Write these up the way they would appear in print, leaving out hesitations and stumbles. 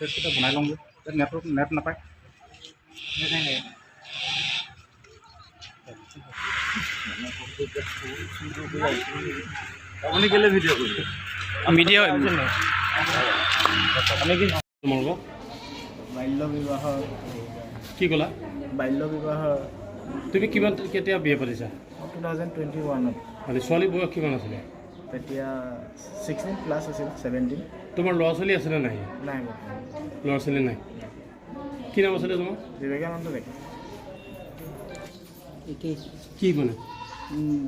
পেজকেইটা বনাই লওঁগৈ, নেট নাপায়। আপুনি কেলে ভিডিঅ' কৰিছে? ভিডিঅ' আপুনি কি তোমালোকক বাল্য বিবাহৰ কি ক'লা? বাল্য বিবাহৰ তুমি কিমান কেতিয়া বিয়া পাতিছা? 2021ত মানে ছোৱালী বয়স কিমান আছিলে? তেতিয়া 16+ আছিল, 17 তোমাৰ ল'ৰা ছোৱালী আছেনে নাই? নাই বৰ্তমান। ল'ৰা ছোৱালী নাই। কি নাম আছিলে তোমাৰ? বিবেকানন্দ ডেকা। কি মানে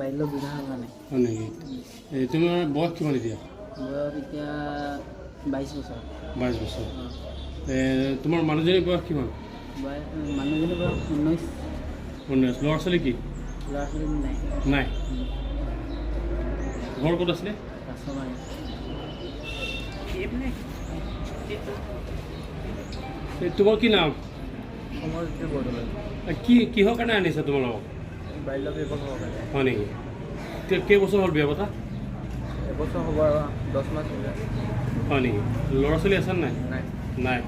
বাল্য বিবাহৰ কাৰণে হয় নেকি? তোমাৰ বয়স কিমান এতিয়া? বয়স এতিয়া 22 বছৰ। 22 বছৰ। তোমাৰ মানুহজনীৰ বয়স কিমান? মানুহজনীৰ বয়স 19। 19। ল'ৰা ছোৱালী কি ল'ৰা ছোৱালী নাই। নাই? ঘৰ ক'ত আছিলে? কাছমাৰী। তোমাৰ কি নাম? সমৰজ্যোতি বৰদলৈ। কিহৰ কাৰণে আনিছা তোমালোকক? বাল্য বিবাহৰ কাৰণে। হয় নেকি? কেইবছৰ হ'ল বিয়া পতা? এবছৰ হ'ব আৰু 10 মাহ চলি আছে। হয় নেকি? ল'ৰা ছোৱালী আছে নাই? নাই। নাই।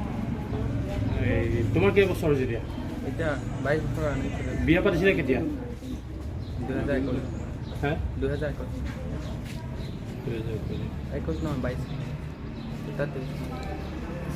তোমাৰ কেইবছৰ হৈছে এতিয়া? এতিয়া 22 বছৰ আনিছিলে। বিয়া পাতিছিলে কেতিয়া? 2021। হা 2021 নহয় 22 তাতে